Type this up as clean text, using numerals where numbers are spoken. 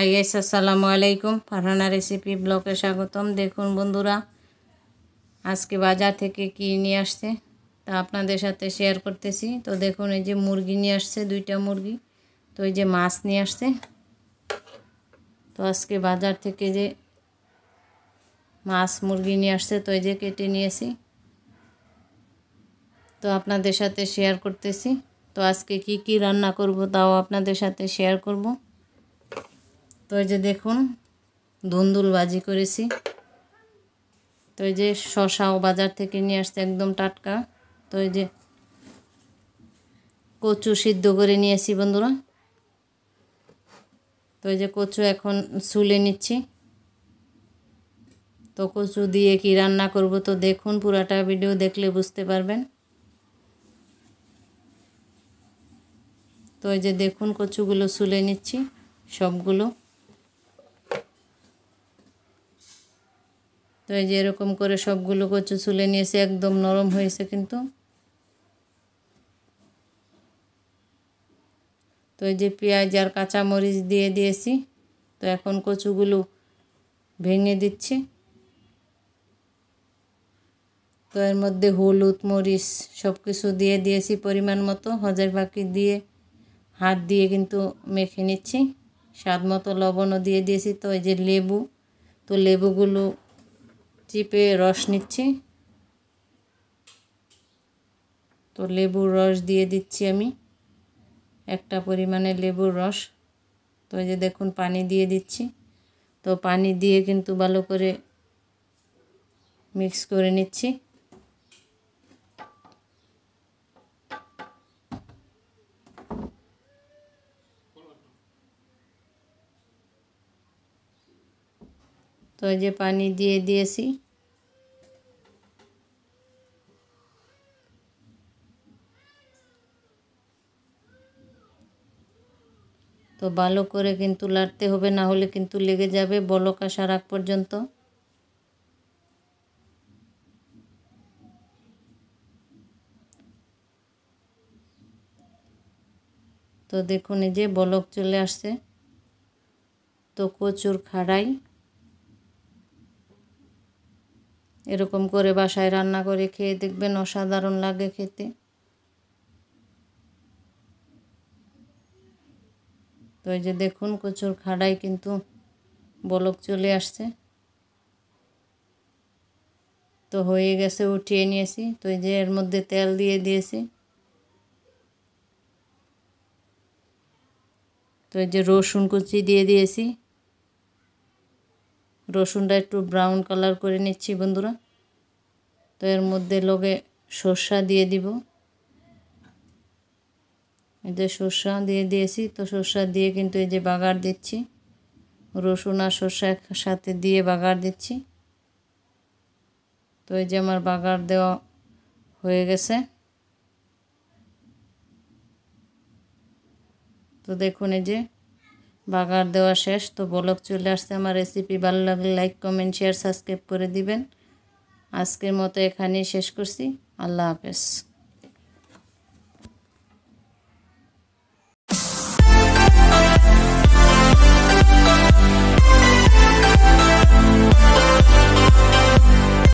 Hi guys, আসসালামু আলাইকুম। Farhana recipe ব্লগে স্বাগতম। দেখুন বন্ধুরা, আজকে বাজার থেকে কি নিয়ে আসছে তা আপনাদের সাথে শেয়ার করতেছি। তো দেখুন, এই যে মুরগি নিয়ে আসছে, 2টা মুরগি। তো এই যে মাছ নিয়ে আসছে। তো আজকে বাজার থেকে যে মাছ মুরগি নিয়ে আসছে, তো এই যে কেটে নিয়েছি, তো আপনাদের সাথে শেয়ার করতেছি। তো আজকে কি কি রান্না করব তাও আপনাদের সাথে শেয়ার করব। তো এই যে দেখুন, ধুন্দুল ভাজি করেছি। তো এই যে শশাও বাজার থেকে নিয়ে আসছে, একদম টাটকা। তো এই যে কচু সিদ্ধ করে নিয়েছি বন্ধুরা। তো এই যে কচু এখন ছুলে নিচ্ছি। তো কচু দিয়ে কি রান্না করব তো দেখুন, পুরাটা ভিডিও দেখলে বুঝতে পারবেন। তো এই যে দেখুন, কচুগুলো ছুলে নিচ্ছি সবগুলো। তো এই যে এরকম করে সবগুলো কচু ছুলে নিয়েছি, একদম নরম হয়েছে কিন্তু। তো এই যে পেঁয়াজ আর কাঁচামরিচ দিয়ে দিয়েছি। তো এখন কচুগুলো ভেঙে দিচ্ছি। তো এর মধ্যে হলুদ মরিচ সব কিছু দিয়ে দিয়েছি পরিমাণ মতো, হজের পাখি দিয়ে হাত দিয়ে কিন্তু মেখে নিচ্ছি। স্বাদ মতো লবণও দিয়ে দিয়েছি। তো এই যে লেবু, তো লেবুগুলো চিপে রস নিচ্ছি। তো লেবুর রস দিয়ে দিচ্ছি আমি, একটা পরিমাণে লেবুর রস। তো এই যে দেখুন, পানি দিয়ে দিচ্ছি। তো পানি দিয়ে কিন্তু ভালো করে মিক্স করে নিচ্ছি। তো এই যে পানি দিয়ে দিয়েছি। তো ভালো করে কিন্তু লাড়তে হবে, না হলে কিন্তু লেগে যাবে বলক আসার আগ পর্যন্ত। তো দেখুন, এই যে বলক চলে আসছে। তো কচুর খাড়াই এরকম করে বাসায় রান্না করে খেয়ে দেখবেন, অসাধারণ লাগে খেতে। তো এই যে দেখুন, কচুর খাড়াই কিন্তু বলক চলে আসছে। তো হয়ে গেছে, উঠিয়ে নিয়েছি। তো এই যে এর মধ্যে তেল দিয়ে দিয়েছি। তো এই যে রসুন কুচি দিয়ে দিয়েছি। রসুনটা একটু ব্রাউন কালার করে নিচ্ছি বন্ধুরা। তো এর মধ্যে লগে সর্ষা দিয়ে দিব। এই যে সর্ষা দিয়ে দিয়েছি। তো সর্ষা দিয়ে কিন্তু এই যে বাগার দিচ্ছি, রসুন আর সর্ষা একসাথে দিয়ে বাগার দিচ্ছি। তো এই যে আমার বাগার দেওয়া হয়ে গেছে। তো দেখুন, এই যে বাগার দেওয়া শেষ। তো বলক চলে আসছে। আমার রেসিপি ভালো লাগলে লাইক কমেন্ট শেয়ার সাবস্ক্রাইব করে দিবেন। আজকের মতো এখানেই শেষ করছি। আল্লাহ হাফেজ।